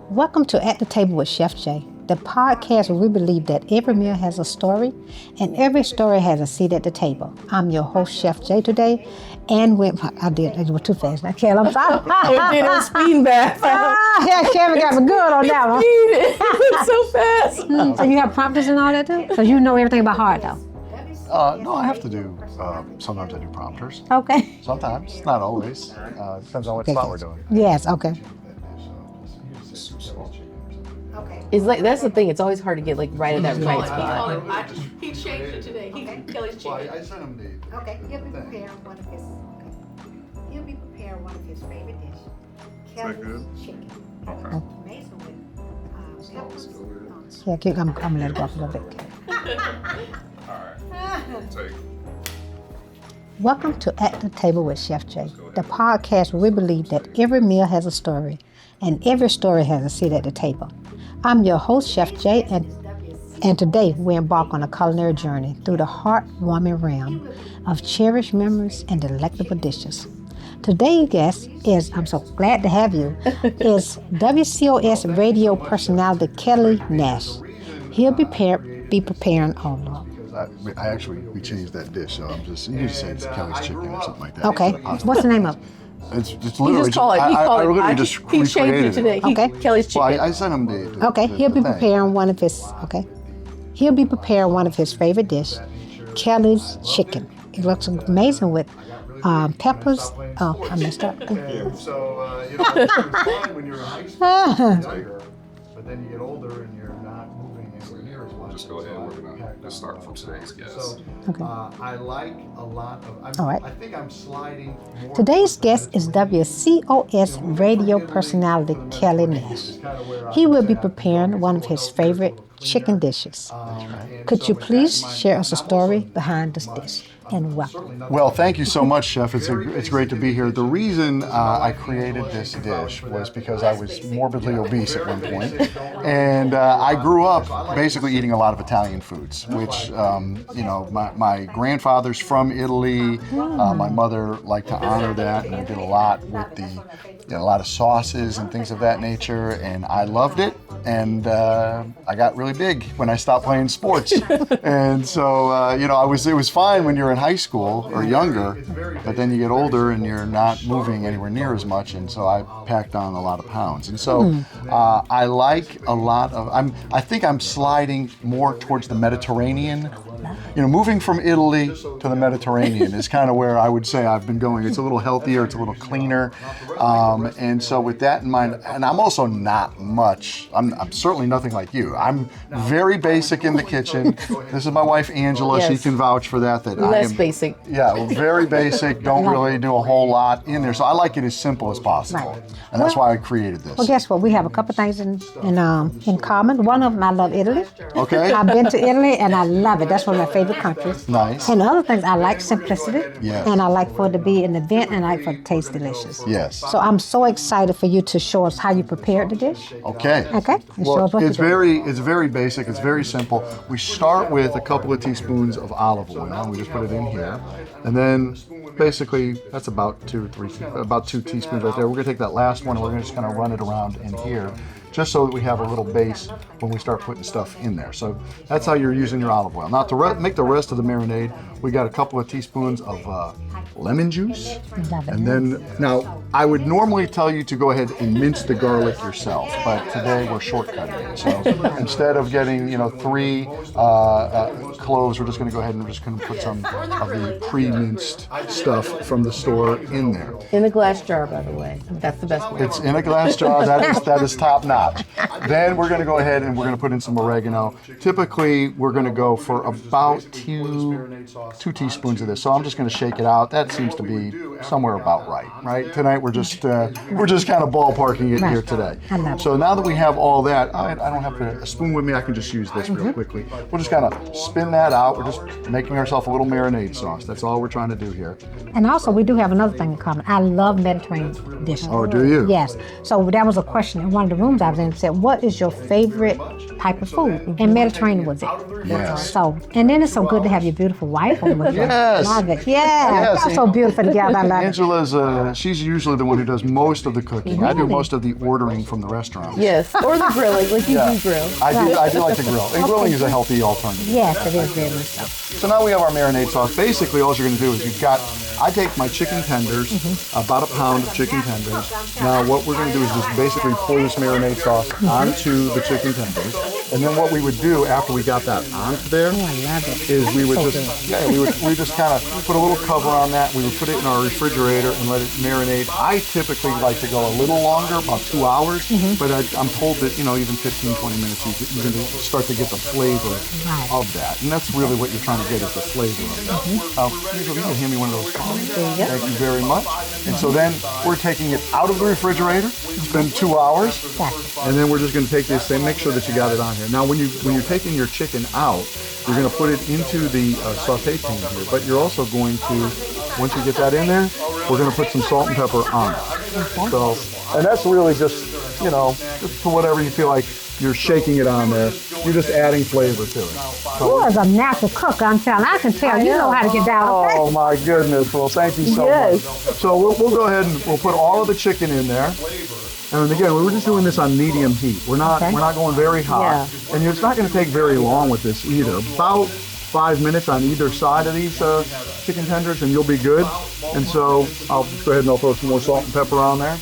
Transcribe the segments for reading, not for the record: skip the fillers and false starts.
Welcome to At the Table with Chef Jay, the podcast where we believe that every meal has a story and every story has a seat at the table. I'm your host, Chef Jay, today, and it was too fast. Now, Kel, I'm sorry. It did a speed bath. Yeah, Kevin got me good on that one. It went so fast. So you have prompters and all that too? So you know everything about heart though? No, I have to do, sometimes I do prompters. Okay. Sometimes, not always. Depends on what spot we're doing. Yes, okay. It's like, that's the thing, it's always hard to get like right at that right spot. He changed it today. Kelly's chicken. I sent him the... Okay, he'll be preparing one of his. Okay. He'll be preparing one of his favorite dishes. Kelly's chicken. Okay. Amazing with peppers. Yeah, I'm gonna let it go for a little bit. Welcome to At the Table with Chef Jay, the podcast where we believe that every meal has a story and every story has a seat at the table. I'm your host, Chef Jay, and today we embark on a culinary journey through the heartwarming realm of cherished memories and delectable dishes. Today's guest is, I'm so glad to have you, is WCOS radio personality Kelly Nash. He'll be preparing all of we changed that dish, so I'm just, you can just say it's Kelly's chicken or something like that. Okay, what's the name of it? It's literally He just called it. I literally just He changed recreated it today. Okay. Kelly's chicken. Well, I sent him the Okay, he'll be thing. preparing one of his, He'll be preparing one of his favorite dishes, Kelly's chicken. It looks amazing with peppers. Oh, I messed up. So, it was fine when you're in high school, but then you get older and you're not moving anywhere near as much. Just go ahead, we're gonna start from today's guest. Okay. I like a lot of, All right. I think I'm sliding more. Today's guest is WCOS radio personality Kelly Nash. He will be preparing one of his favorite chicken dishes. Could you please share us a story behind this dish? And welcome. Well, thank you so much, Chef. It's great to be here. The reason I created this dish was because I was morbidly obese at one point, and I grew up basically eating a lot of Italian foods, which my grandfather's from Italy. My mother liked to honor that, and we did a lot with a lot of sauces and things of that nature, and I loved it. And I got really big when I stopped playing sports, and so it was fine when you're in high school or younger, but then you get older and you're not moving anywhere near as much, and so I packed on a lot of pounds. And so I like a lot of. I think I'm sliding more towards the Mediterranean. Moving from Italy to the Mediterranean is kind of where I would say I've been going. It's a little healthier, it's a little cleaner, and so with that in mind, and I'm also not much. I'm certainly nothing like you. I'm very basic in the kitchen. This is my wife Angela. Yes. She can vouch for that. Less basic. Yeah, very basic. Don't really do a whole lot in there. So I like it as simple as possible, Right. and that's why I created this. Well, guess what? We have a couple things in common. One of them, I love Italy. Okay. I've been to Italy and I love it. That's one of my favorite countries. Nice. And the other things, I like simplicity. Yes. And I like for it to be an event, and I like for it to taste delicious. Yes. So I'm so excited for you to show us how you prepared the dish. Okay. Okay. And show Well, us what you it's do. very basic. It's very simple. We start with a couple of teaspoons of olive oil, and we just put it in here, and then basically that's about 2 teaspoons right there. We're gonna take that last one and we're gonna just kind of run it around in here, just so that we have a little base when we start putting stuff in there. So that's how you're using your olive oil. Now to make the rest of the marinade, we got a couple of teaspoons of lemon juice. Love it. And then, now, I would normally tell you to go ahead and mince the garlic yourself, but today we're shortcutting it. So instead of getting, 3 cloves, we're just gonna go ahead and we're just gonna put some of the pre-minced stuff from the store in there. In a glass jar, by the way. That's the best way. It's in a glass jar. That is top notch. Then we're going to go ahead and we're going to put in some oregano. Typically, we're going to go for about two teaspoons of this. So I'm just going to shake it out. That seems to be somewhere about right? Tonight we're just kind of ballparking it here today. I love it. So now that we have all that, I don't have a spoon with me. I can just use this real quickly. We'll just kind of spin that out. We're just making ourselves a little marinade sauce. That's all we're trying to do here. And also, we do have another thing in common. I love Mediterranean dishes. Oh, do you? Yes. So that was a question in one of the rooms I was in. It said, what is your favorite type of food? And Mediterranean was it. Yes. So, and then it's so good to have your beautiful wife on with you. Yes. Love it. Yeah. Yes. That's so beautiful together. I love it. Angela's, she's used usually the one who does most of the cooking. I do most of the ordering from the restaurant. Yes, or the grilling, like you Yeah. do grill. I do like to grill. And grilling is a healthy alternative. Yes, it is very much so. So now we have our marinade sauce. Basically, all you're going to do is I take my chicken tenders, about a pound of chicken tenders. Now, what we're going to do is just basically pour this marinade sauce onto the chicken tenders. And then what we would do after we got that onto there Oh, I love it. is we would So just, we just kind of put a little cover on that. We would put it in our refrigerator and let it marinate. I typically like to go a little longer, about 2 hours, but I'm told that, even 15, 20 minutes, you're going to start to get the flavor of that. And that's really what you're trying to get is the flavor of that. Usually you can hand me one of those phones. Thank you very much. And so then we're taking it out of the refrigerator. It's been 2 hours. And then we're just going to take this and make sure that you got it on here. Now, when you're taking your chicken out, you're going to put it into the saute pan here. But you're also going to, once you get that in there, we're going to put some salt and pepper on it. So, and that's really just, just to whatever you feel like you're shaking it on there. You're just adding flavor to it. You are a natural cook, I'm telling. I can tell you know how to get down. Oh my goodness! Well, thank you so much. So we'll go ahead and we'll put all of the chicken in there. And again, we were just doing this on medium heat. We're not going very hot. And it's not going to take very long with this either. About 5 minutes on either side of these chicken tenders, and you'll be good. And so I'll just go ahead and I'll throw some more salt and pepper on there.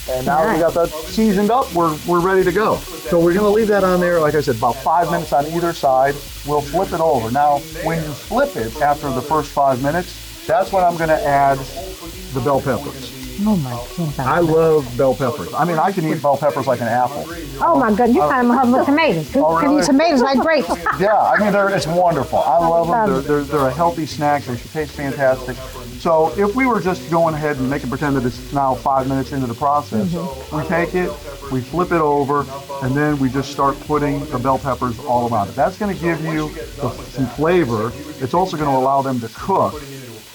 And now we got that seasoned up, we're ready to go. So we're gonna leave that on there, like I said, about 5 minutes on either side. We'll flip it over. Now, when you flip it after the first 5 minutes, that's when I'm gonna add the bell peppers. Oh my goodness. I love bell peppers. I mean, I can eat bell peppers like an apple. Oh my goodness, you kind of husband with tomatoes. You can really? eat tomatoes like grapes. Yeah, I mean, it's wonderful. I love them. They're a healthy snack. They should taste fantastic. So if we were just going ahead and making pretend that it's now 5 minutes into the process, we take it, we flip it over, and then we just start putting the bell peppers all around it. That's going to give you some flavor. It's also going to allow them to cook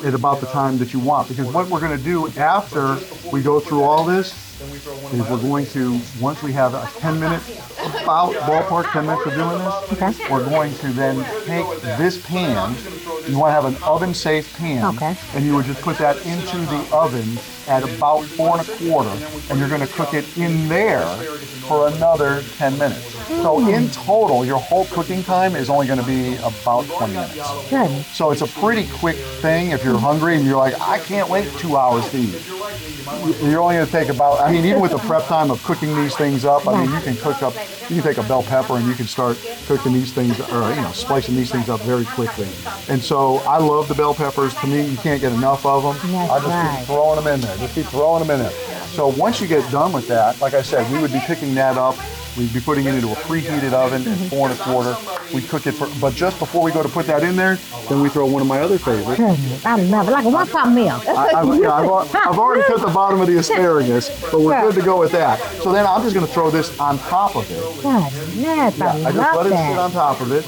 at about the time that you want. Because what we're going to do after we go through all this is we're going to, once we have a 10-minute, about ballpark 10 minutes of doing this, we're going to then take this pan. You want to have an oven-safe pan, and you would just put that into the oven at about 4 1/4, and you're going to cook it in there for another 10 minutes. So in total, your whole cooking time is only going to be about 20 minutes. Good. So it's a pretty quick thing if you're hungry and you're like, I can't wait 2 hours to eat. You're only going to take about, I mean, even with the prep time of cooking these things up, I mean, you can take a bell pepper and you can start cooking these things, or, splicing these things up very quickly. And so I love the bell peppers. To me, you can't get enough of them. I just keep throwing them in there. Just keep throwing them in there. So once you get done with that, like I said, we would be picking that up. We'd be putting it into a preheated oven at 4 1/4. We cook it but just before we go to put that in there, then we throw one of my other favorites. Goodness, I love it. Like a one-pot meal. I've already cut the bottom of the asparagus, but we're good to go with that. So then I'm just going to throw this on top of it. Goodness, I just let it sit on top of it,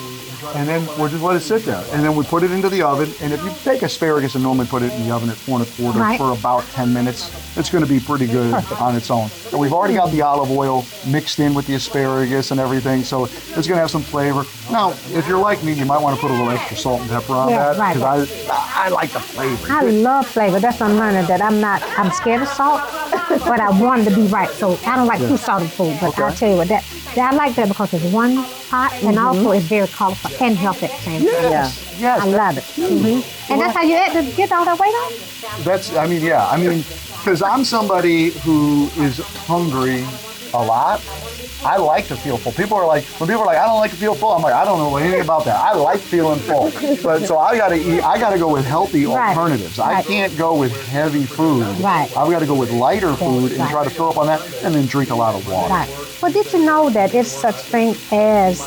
and then we'll just let it sit there. And then we put it into the oven, and if you take asparagus and normally put it in the oven at 4 1/4 for about 10 minutes, it's going to be pretty good on its own. And we've already got the olive oil mixed in with the asparagus and everything, so it's going to have some flavor. Now, if you're like me, you might want to put a little extra salt and pepper on that, because I like the flavor. I love flavor. That's what I'm learning, that I'm scared of salt, but I want it to be right. So I don't like too salty food, but I'll tell you what, I like that because it's one pot, and also it's very colorful and healthy at the same time. Yes. I love it. And that's how you had to get all that weight on? Because I'm somebody who is hungry a lot. I like to feel full. When people are like, I don't like to feel full, I'm like, I don't know anything about that. I like feeling full. But so I gotta go with healthy alternatives. I can't go with heavy food. I've got to go with lighter food and try to fill up on that, and then drink a lot of water. Well, did you know that it's such thing as,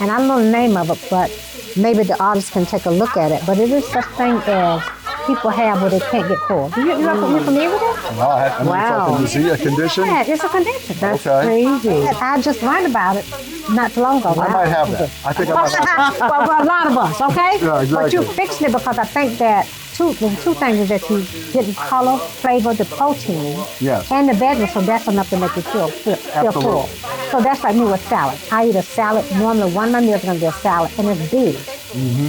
and I don't know the name of it, but maybe the artist can take a look at it, but it is such thing as people have where they can't get full. You familiar with it? Wow. Is it a condition? Yeah, it's a condition. That's crazy. I just learned about it not too long ago. I might have that. I think I might have that. Well, a lot of us, okay? Yeah, exactly. But you fixing it because I think that two things is that you get color, flavor, the protein, and the vegetables, so that's enough to make you feel full. So that's like me with salad. I eat a salad. Normally, one of my meals is going to be a salad, and it's big.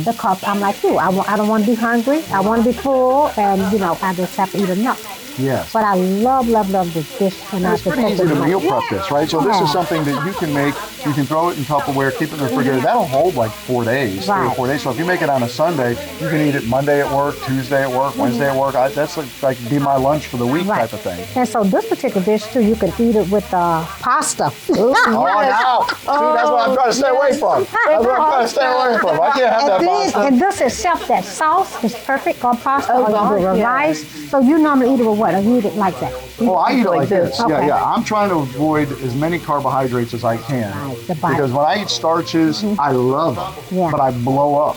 Because I'm like you. I don't want to be hungry. I want to be full, and I just have to eat enough. Yes. But I love this dish. And It's pretty easy to meal prep this, right? So this is something that you can make. You can throw it in Tupperware, keep it in the refrigerator. That'll hold like 4 days, 3 or 4 days. So if you make it on a Sunday, you can eat it Monday at work, Tuesday at work, Wednesday at work. That's like be my lunch for the week type of thing. And so this particular dish too, you can eat it with pasta. Oh, now. See, that's what I'm trying to stay away from. That's what I'm trying to stay away from. I can't have that pasta. And this itself, that sauce is perfect on pasta or with rice. So you normally eat it with what? Or you eat it like that? Oh, I eat it like this. Okay. Yeah. I'm trying to avoid as many carbohydrates as I can. Because when I eat starches, I love them, but I blow up.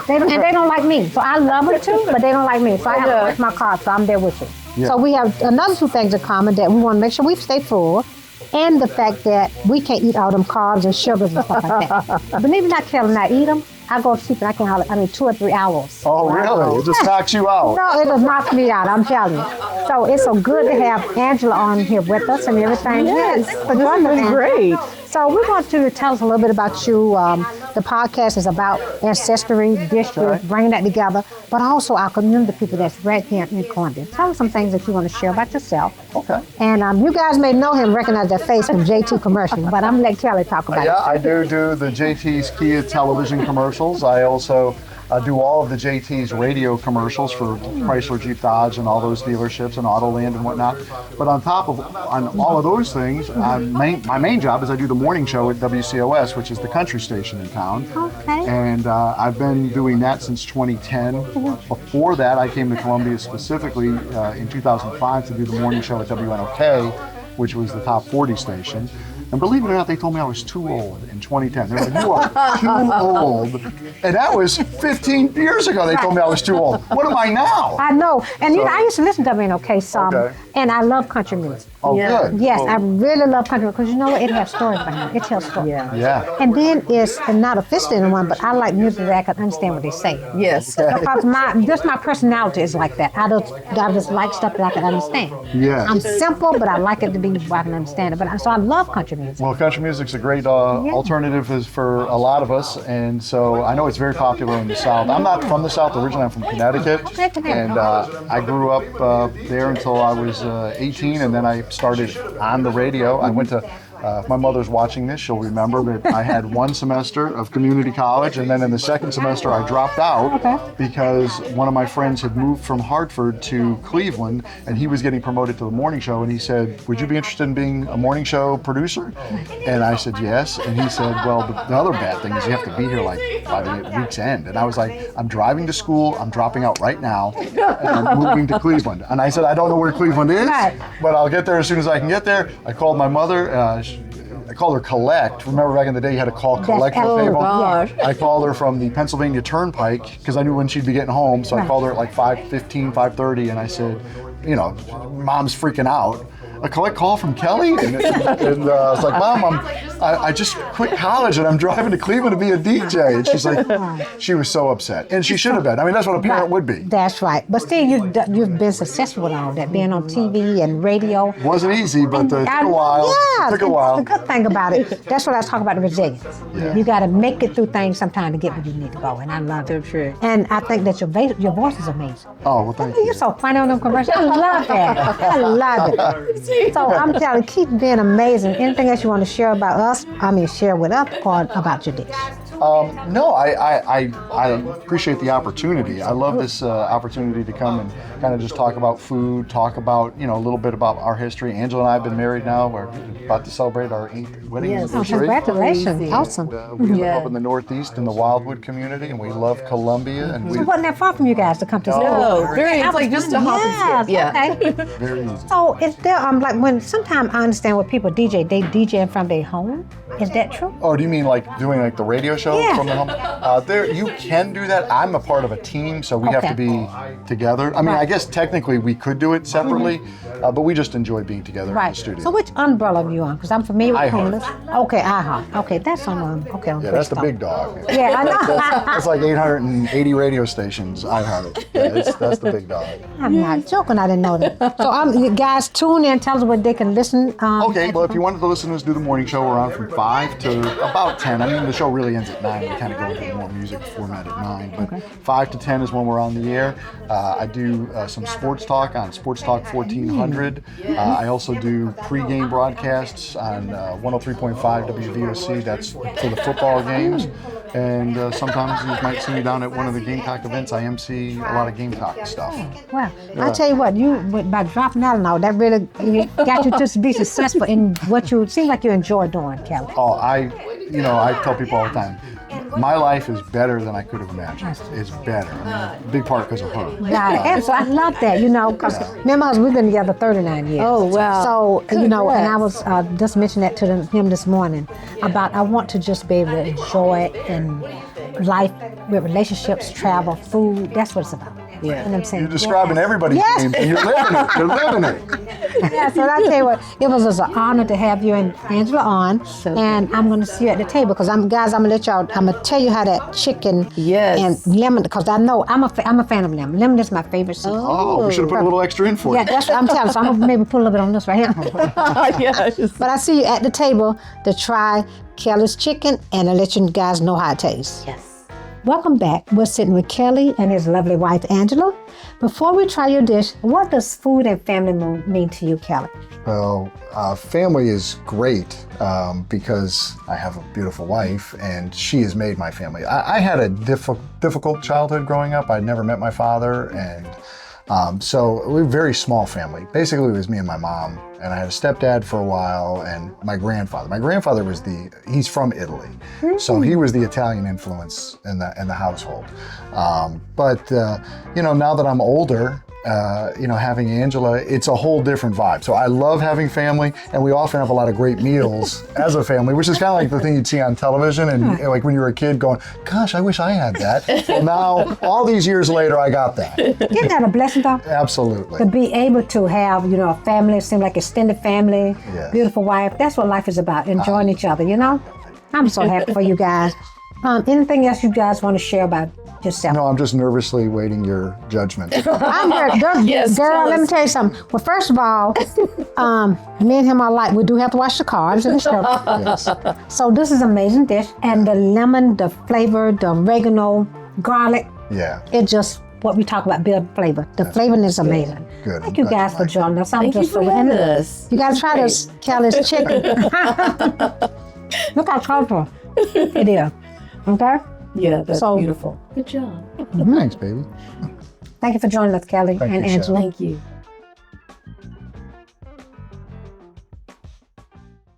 They don't like me. So I love them too, but they don't like me. So I have to watch my carbs, so I'm there with you. Yeah. So we have another 2 things in common, that we want to make sure we stay full, and the fact that we can't eat all them carbs and sugars and stuff like that. Believe it or not, Kelly, I eat them. I go to sleep and I can 2 or 3 hours. Oh, really? It just knocks you out. No, it just knocks me out, I'm telling you. So it's so good to have Angela on here with us and everything. Yes, this is great. So we want you to tell us a little bit about you. The podcast is about ancestry, district, bringing that together, but also our community people that's right here in Columbia. Tell us some things that you want to share about yourself. Okay. And you guys may know him, recognize that face from JT commercials, but I'm going to let Kelly talk about it. Yeah, I do the JT's Kia television commercials. I also do all of the JT's radio commercials for Chrysler, Jeep, Dodge, and all those dealerships and Autoland and whatnot. But on all of those things, my main job is I do the morning show at WCOS, which is the country station in town. Okay. And I've been doing that since 2010. Before that, I came to Columbia specifically in 2005 to do the morning show at WNOK, which was the top 40 station. And believe it or not, they told me I was too old in 2010. They were like, you are too old. And that was 15 years ago they told me I was too old. What am I now? I know. And I used to listen to WNOK some, and I love country music. Oh, good. Yes, I really love country because you know what? It has stories behind it. It tells stories. Yeah. And then it's not offensive to anyone, but I like music that I can understand what they say. Yes. Because my personality is like that. I just like stuff that I can understand. Yes. I'm simple, but I like it to be where I can understand it. So I love country music. Well, country music's a great alternative for a lot of us, and so I know it's very popular in the South. I'm not from the South originally. I'm from Connecticut, and I grew up there until I was 18, and then I started on the radio. I went to if my mother's watching this, she'll remember that I had 1 semester of community college, and then in the 2nd semester I dropped out because one of my friends had moved from Hartford to Cleveland, and he was getting promoted to the morning show, and he said, would you be interested in being a morning show producer? And I said yes, and he said, well, the other bad thing is you have to be here like by the week's end. And I was like, I'm driving to school, I'm dropping out right now, and I'm moving to Cleveland. And I said, I don't know where Cleveland is, but I'll get there as soon as I can get there. I called my mother. I called her Collect. Remember back in the day you had to call Collect for cable? Gosh. I called her from the Pennsylvania Turnpike because I knew when she'd be getting home. So I called her at like 5:15, 5:30, and I said, Mom's freaking out. A collect call from Kelly? And I was like, Mom, I just quit college and I'm driving to Cleveland to be a DJ. And she's like, she was so upset. And she should have been. I mean, that's what a parent would be. That's right. But still, you've been successful with all that, being on TV and radio. Wasn't easy, but it took a while. Yeah, it took a while. The good thing about it, that's what I was talking about, the resilience. Yeah. You got to make it through things sometimes to get where you need to go, and I love it. True. And I think that your voice is amazing. Oh, well, thank you. You're so funny on them commercials. I love that. I love it. So I'm telling you, keep being amazing. Anything else you want to share about us? Share with us or about your dish? No, I appreciate the opportunity. I love this opportunity to come and kind of just talk about food, talk about, a little bit about our history. Angela and I have been married now. We're about to celebrate our 8th wedding anniversary. Congratulations. Awesome. We live up in the Northeast in the Wildwood community, and we love Columbia. And So wasn't that far from you guys to come to No, it's like just a hop and skip. Yeah. Okay. Very easy. So is there, like when sometimes I understand what people DJ, they DJing from their home. Is that true? Oh, do you mean like doing like the radio show Yeah. from the home? There, you can do that. I'm a part of a team, so we have to be together. I mean, I guess technically we could do it separately, but we just enjoy being together in the studio. So which umbrella are you on? Because I'm familiar with iHeart. Cumulus. Okay, iHeart. Okay, that's on on Yeah, that's the Bristol. big dog. Yeah, I know. It's like 880 radio stations. iHeart. Yeah, that's the big dog. I'm not joking. I didn't know that. So you guys tune in. Tell us what they can listen. Okay, well, if you wanted to listen to us do the morning show, we're on from 5 to about 10. I mean, the show really ends at at 9. We kind of go into more music format at 9. But 5 to 10 is when we're on the air. I do some sports talk on Sports Talk 1400. I also do pre-game broadcasts on 103.5 WVOC. That's for the football games. And sometimes you might see me down at one of the Gamecock events. I MC a lot of Gamecock stuff. Well, I tell you what, by dropping out and all, that really got you to be successful in what you seem like you enjoy doing, Kelly. Oh, I tell people all the time, my life is better than I could have imagined. It's better. I mean, a big part because of her. Yeah, so I love that, because me and my husband, we've been together 39 years. Oh, wow. So, and I was just mentioning that to him this morning about I want to just be able to enjoy it in life with relationships, travel, food. That's what it's about. Yeah. You know what I'm saying? You're describing everybody's dream, and you're living it. You're living it. Yeah, so I tell you what, it was just an honor to have you and Angela on, and I'm going to see you at the table because I'm going to tell you how that chicken and lemon, because I know I'm a fan of lemon. Lemon is my favorite season. Oh, we should have put a little extra in for you. Yeah, that's what I'm telling you. So I'm going to maybe put a little bit on this right here. Yes. But I see you at the table to try Kelly's chicken, and I'll let you guys know how it tastes. Yes. Welcome back. We're sitting with Kelly and his lovely wife, Angela. Before we try your dish, what does food and family mean to you, Kelly? Well, family is great because I have a beautiful wife and she has made my family. I had a difficult childhood growing up. I'd never met my father, and so we were a very small family. Basically, it was me and my mom, and I had a stepdad for a while, and my grandfather. My grandfather he's from Italy, so he was the Italian influence in the household. But now that I'm older, having Angela, it's a whole different vibe. So I love having family, and we often have a lot of great meals as a family, which is kind of like the thing you'd see on television, and like when you were a kid going, gosh, I wish I had that. Well, now, all these years later, I got that. Isn't that a blessing, though? Absolutely. To be able to have, a family, seem like extended family, beautiful wife. That's what life is about, enjoying each other, I'm so happy for you guys. Anything else you guys want to share about yourself? No, I'm just nervously waiting your judgment. I'm here. Yes, girl, let me tell you something. Well, first of all, me and him are like, we do have to watch the carbs and the stuff. Yes. So this is an amazing dish. And the lemon, the flavor, the oregano, garlic, Yeah. it just, what we talk about, build flavor. The flavor is amazing. Good. Thank you guys for joining us. Thank you for having us. You gotta try this Kelly's chicken. Look how colorful it is. Okay? Yeah, that's beautiful. Good job. Thanks, baby. Thank you for joining us, Kelly Thank and you, Chef. Angela. Thank you.